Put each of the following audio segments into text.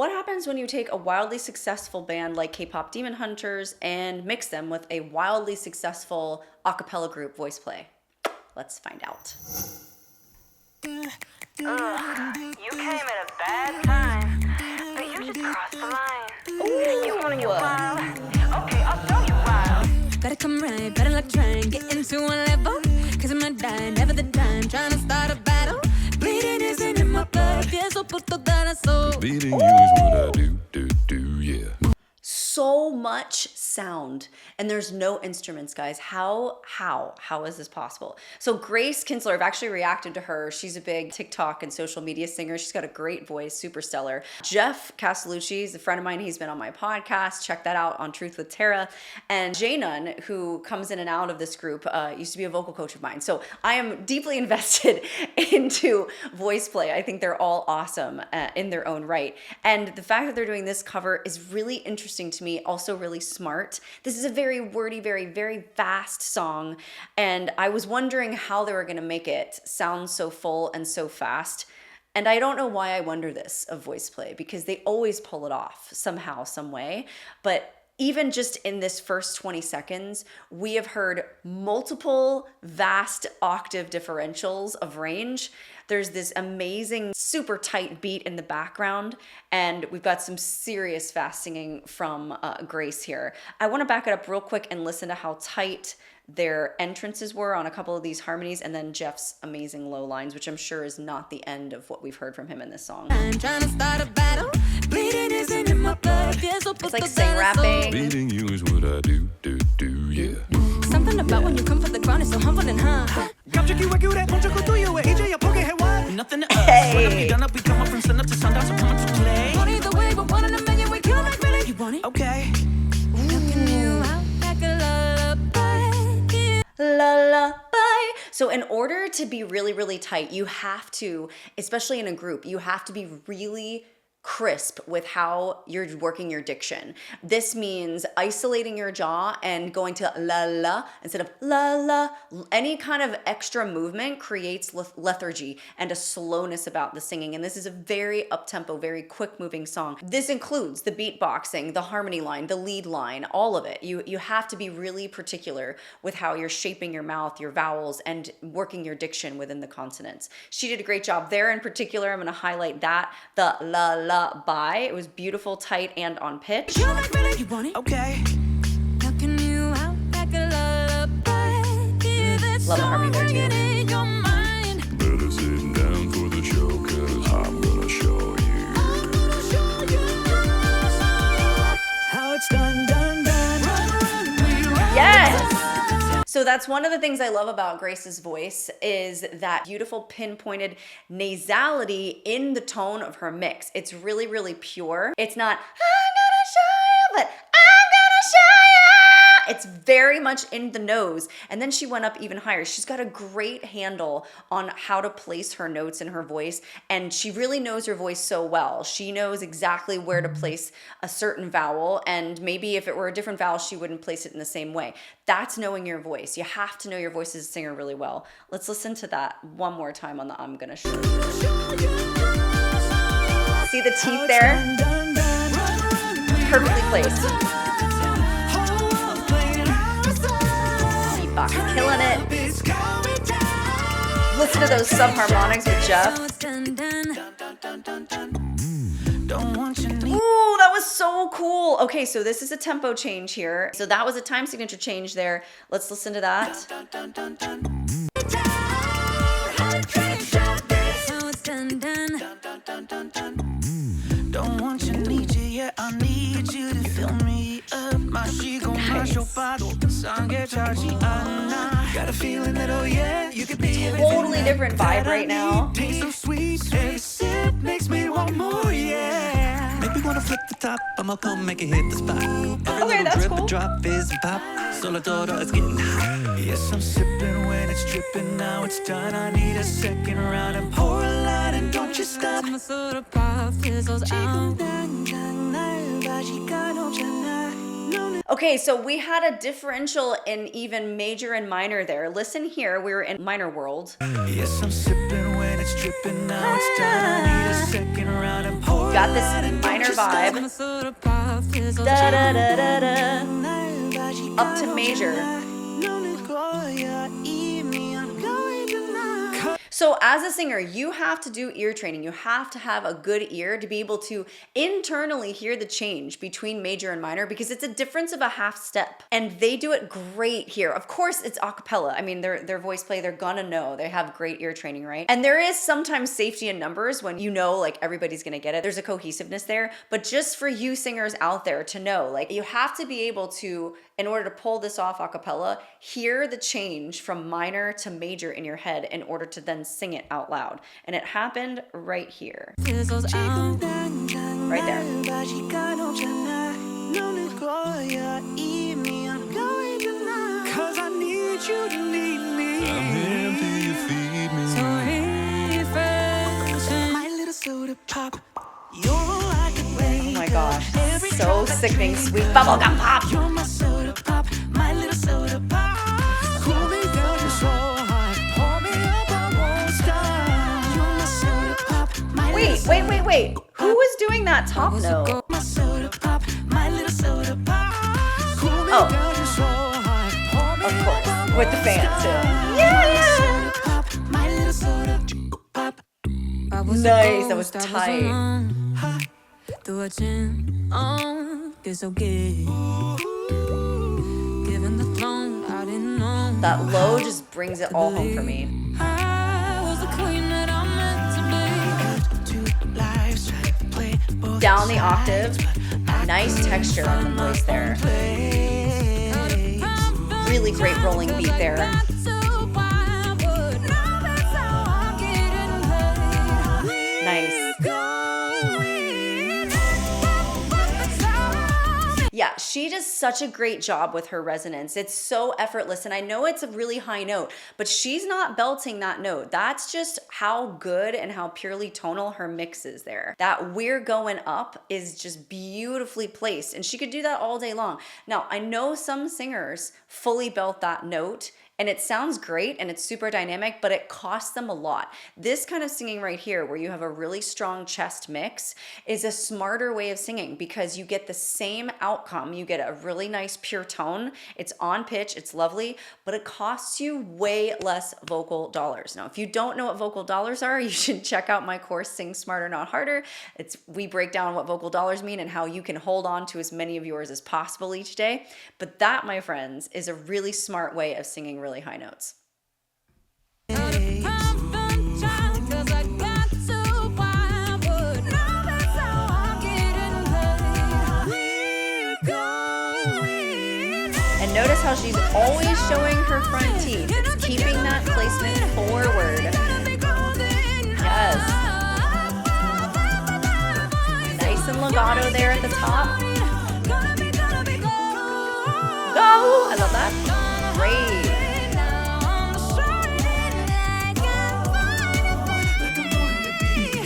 What happens when you take a wildly successful band like K-pop Demon Hunters and mix them with a wildly successful a cappella group, VoicePlay? Let's find out. You came at a bad time, but you just crossed the line. Ooh. You wanna get wild? Okay, I'll show you wild. Better come right, better like trying, get into one level. Cause I'm not dying, never the time, trying to start a battle. Bleeding isn't in my blood, pienso por toda la soul. Beating you is what I do, yeah. So much sound, and there's no instruments, guys. How is this possible? So Grace Kinstler, I've actually reacted to her. She's a big TikTok and social media singer. She's got a great voice, super stellar. Jeff Castellucci is a friend of mine. He's been on my podcast. Check that out on Truth with Tara. And Jaynun, who comes in and out of this group, used to be a vocal coach of mine. So I am deeply invested into VoicePlay. I think they're all awesome in their own right. And the fact that they're doing this cover is really interesting to me, also really smart. This is a very wordy, very fast song, and I was wondering how they were going to make it sound so full and so fast. And I don't know why I wonder this of VoicePlay, because they always pull it off somehow, some way. But even just in this first 20 seconds, we have heard multiple vast octave differentials of range. There's this amazing, super tight beat in the background, and we've got some serious fast singing from Grace here. I want to back it up real quick and listen to how tight their entrances were on a couple of these harmonies, and then Jeff's amazing low lines, which I'm sure is not the end of what we've heard from him in this song. I'm trying to start a battle. Bleeding isn't in my blood, It's like sing rapping. Beating you is what I do, yeah. Something about when you come for the crown is so humbling, huh? Nothing Hey. done up, we come up from sun up to sundown, so come on to play. One either way, but one in a million, we kill like really. You want it? Okay. Knocking you out like a lullaby. Lullaby. So in order to be really tight, you have to, especially in a group, you have to be really crisp with how you're working your diction. This means isolating your jaw and going to la la instead of la la. Any kind of extra movement creates lethargy and a slowness about the singing. And this is a very up-tempo, very quick moving song. This includes the beatboxing, the harmony line, the lead line, all of it. You have to be really particular with how you're shaping your mouth, your vowels, and working your diction within the consonants. She did a great job there. In particular, I'm going to highlight that, the la la by. It was beautiful, tight, and on pitch. You like really. You want it? Okay. Knocking you out like a lullaby. Love the harmony there, too. In your mind. Better sit down for the show, cause I'm gonna show you. How it's done. Yes! So that's one of the things I love about Grace's voice, is that beautiful pinpointed nasality in the tone of her mix. It's really pure. It's not, I'm gonna show you, but I'm gonna show you. It's very much in the nose. And then she went up even higher. She's got a great handle on how to place her notes in her voice. And she really knows her voice so well. She knows exactly where to place a certain vowel. And maybe if it were a different vowel, she wouldn't place it in the same way. That's knowing your voice. You have to know your voice as a singer really well. Let's listen to that one more time on the I'm Gonna Show You. See the teeth there? Perfectly placed. Beatbox, killing it. Listen to those subharmonics with Jeff. Ooh, that was so cool. Okay, so this is a tempo change here. So that was a time signature change there. Let's listen to that. Don't want you, need you, yeah, I need you to fill me up. Got a feeling that, oh yeah, you could be Totally different vibe right now. Taste so sweet, every sip makes me want more, yeah. Make me wanna flip the top, I'ma come make it hit the spot. Every little that's drip cool. and drop is pop. Solo todo, it's getting hot. Yes, I'm sipping when it's dripping, now it's done. I need a second round and pour a lot and don't you stop. Okay, so we had a differential in even major and minor there. Listen here, we were in minor world. Yes, I'm sipping when it's dripping, now it's done. I need a second round and pour a Got lot this and minor minor vibe, da da da da da, up to major. So as a singer, you have to do ear training. You have to have a good ear to be able to internally hear the change between major and minor, because it's a difference of a half step. And they do it great here. Of course, it's a cappella. I mean, their voice play, they're gonna know. They have great ear training, right? And there is sometimes safety in numbers when you know like everybody's gonna get it. There's a cohesiveness there. But just for you singers out there to know, like you have to be able to, in order to pull this off a cappella, hear the change from minor to major in your head in order to then sing it out loud. And it happened right here. Right there. Cause I need you to need me. I'm here till you feed me. So refreshing. My little soda pop. You're like a Oh my gosh. So sickening sweet bubblegum pop. You're my soda pop. My little soda pop. Cool me down, you're so hot. Pour me up, I won't stop. You're my soda pop. My little soda Wait. Who was doing that top note? My soda pop. My little soda pop. Cool me Oh. down, you're so hot. Pour me Of up, course, I with the won't fans stop. too. Yeah. My little soda pop. Nice, that was tight. Through a chin on, it's okay. Given the throne, I didn't know. That low just brings it all home for me. I was the queen that I'm meant to be. Down the octave, nice texture on the voice there. Really great rolling beat there. Nice. Yeah, she does such a great job with her resonance. It's so effortless, and I know it's a really high note, but she's not belting that note. That's just how good and how purely tonal her mix is there. That "we're going up" is just beautifully placed, and she could do that all day long. Now, I know some singers fully belt that note, and it sounds great and it's super dynamic, but it costs them a lot. This kind of singing right here, where you have a really strong chest mix, is a smarter way of singing because you get the same outcome. You get a really nice pure tone. It's on pitch, it's lovely, but it costs you way less vocal dollars. Now, if you don't know what vocal dollars are, you should check out my course, Sing Smarter, Not Harder. We break down what vocal dollars mean and how you can hold on to as many of yours as possible each day. But that, my friends, is a really smart way of singing really high notes. And notice how she's always showing her front teeth. It's keeping that placement forward. Yes. Nice and legato there at the top. Go! I love that. Great.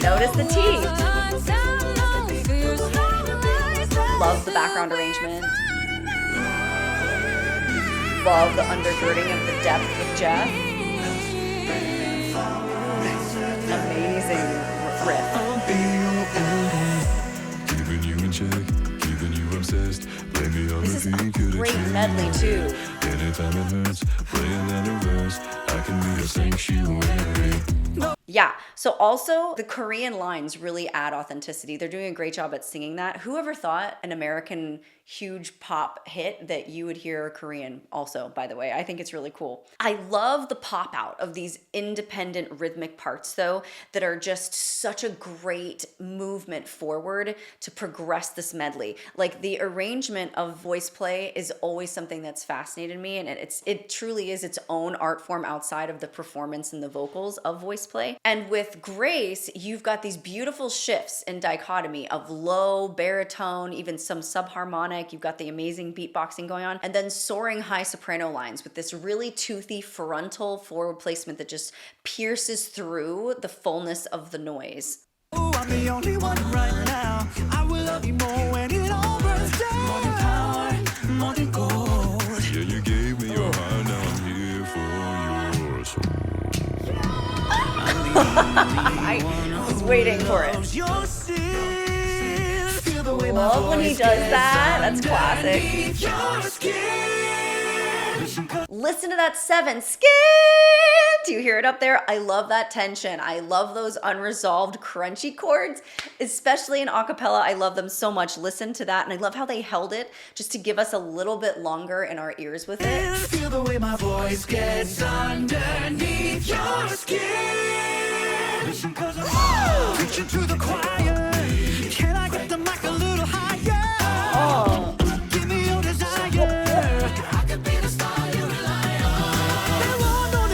Notice the teeth. Love the background arrangement. Love the undergirding of the depth with Jeff. Amazing riff. Keeping you in check, keeping you obsessed. Play me on This is repeat, a could it great change? medley too. Anytime it hurts, playing that reverse. I can be a sanctuary. Yeah, so also the Korean lines really add authenticity. They're doing a great job at singing that. Whoever thought an American huge pop hit that you would hear Korean also, by the way. I think it's really cool. I love the pop out of these independent rhythmic parts though that are just such a great movement forward to progress this medley. Like the arrangement of voice play is always something that's fascinated me, and it truly is its own art form outside of the performance and the vocals of voice play. And with Grace, you've got these beautiful shifts in dichotomy of low, baritone, even some subharmonic. You've got the amazing beatboxing going on, and then soaring high soprano lines with this really toothy frontal forward placement that just pierces through the fullness of the noise. Ooh, I'm the only one right now. I will love you more when it all burns down. More than power, more than gold. Yeah, you gave me your heart, now I'm here for your soul. I was waiting for it. Your sin. love when he does that. That's classic. Listen to that 7 skin. Do you hear it up there? I love that tension. I love those unresolved crunchy chords, especially in acapella. I love them so much. Listen to that. And I love how they held it just to give us a little bit longer in our ears with it. Feel the way my voice gets underneath your skin. Listen, 'cause I'm preaching to the choir. Can I get the mic a little higher? Oh. Give me your desire. I could be the star you rely on. There are no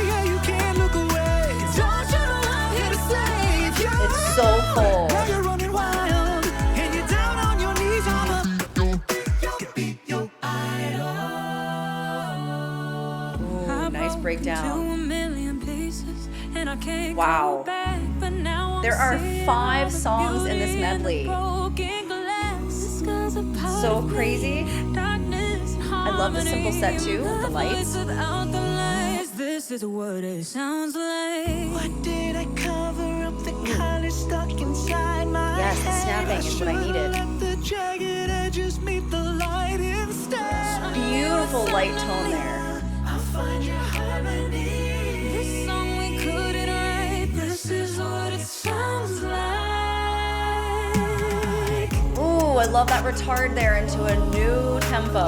yeah, you can't look away. Don't you know I'm here to save you? It's so full. Now you're running wild, and you're down on your knees. I'm could be your idol. Ooh, nice breakdown. Wow. There are 5 songs in this medley. So crazy. I love the simple set too, the lights. This is what it sounds like. What did I cover up the color stuck inside my Yes, the snapping is what I needed. Let the jagged edges meet the light instead. Beautiful light tone there. I'll find your harmony. This song we couldn't write. This is what it sounds like. Ooh, I love that retard there into a new tempo.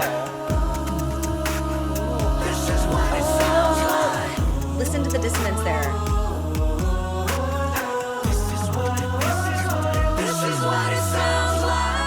This is what it sounds like. Listen to the dissonance there. This is what it sounds like.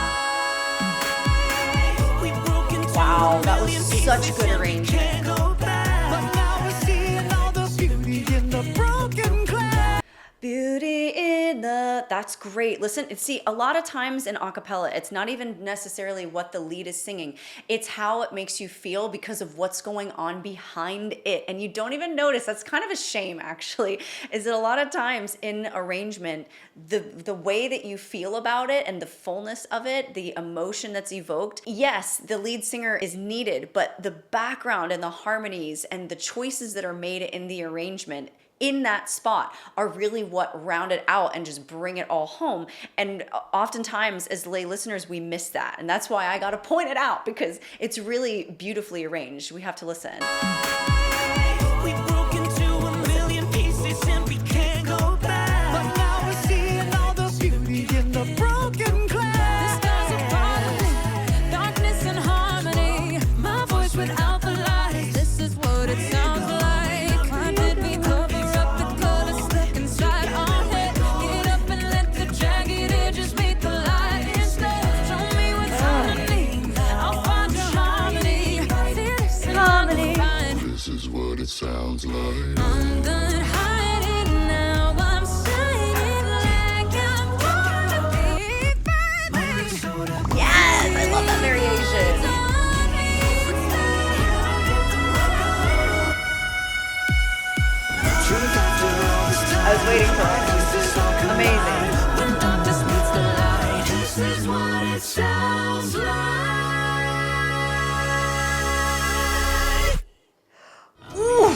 We broke into Wow, that was million such pieces good and we arrangement. can't go back. But now we're seeing all the beauty in the broken glass. Beauty in the, that's great. Listen, see, a lot of times in a cappella, it's not even necessarily what the lead is singing. It's how it makes you feel because of what's going on behind it. And you don't even notice. That's kind of a shame, actually, is that a lot of times in arrangement, the way that you feel about it and the fullness of it, the emotion that's evoked, yes, the lead singer is needed, but the background and the harmonies and the choices that are made in the arrangement in that spot are really what round it out and just bring it all home. And oftentimes as lay listeners, we miss that. And that's why I got to point it out, because it's really beautifully arranged. We have to listen. We broke into a million pieces and we can't go back. But now we're seeing all the beauty in the broken glass. The stars are falling, darkness and harmony. My voice without the light. This is what it sounds like. Why did we cover up the color stuck inside our head? Get up and let the jagged edges meet the light instead. Show me what's underneath. I'll find your harmony. This is Harmony. This is what it sounds like. I'm done hiding now. I'm shining like I'm gonna be, baby. Yes, I love that variation. I was waiting for it. Amazing. When darkness meets the light, this is what it sounds like. Ooh,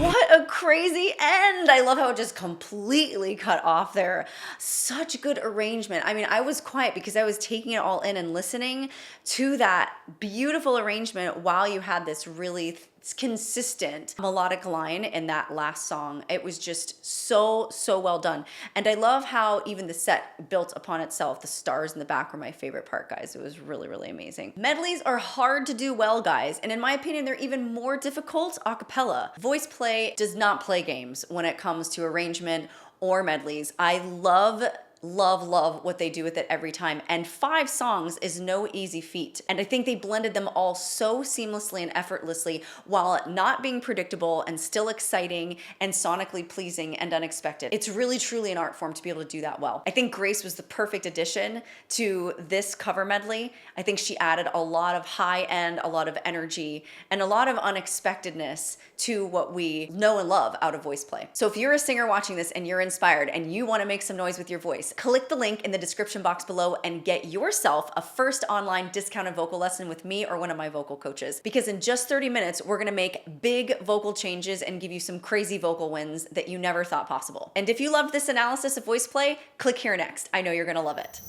what a crazy end. I love how it just completely cut off there. Such good arrangement. I mean, I was quiet because I was taking it all in and listening to that beautiful arrangement while you had this really consistent melodic line in that last song. It was just so well done. And I love how even the set built upon itself. The stars in the back were my favorite part, guys. It was really amazing. Medleys are hard to do well, guys. And in my opinion, they're even more difficult a cappella. VoicePlay does not play games when it comes to arrangement or medleys. I love what they do with it every time. And 5 songs is no easy feat. And I think they blended them all so seamlessly and effortlessly while not being predictable and still exciting and sonically pleasing and unexpected. It's really truly an art form to be able to do that well. I think Grace was the perfect addition to this cover medley. I think she added a lot of high end, a lot of energy, and a lot of unexpectedness to what we know and love out of VoicePlay. So if you're a singer watching this and you're inspired and you want to make some noise with your voice, click the link in the description box below and get yourself a first online discounted vocal lesson with me or one of my vocal coaches. Because in just 30 minutes, we're gonna make big vocal changes and give you some crazy vocal wins that you never thought possible. And if you loved this analysis of VoicePlay, click here next. I know you're gonna love it.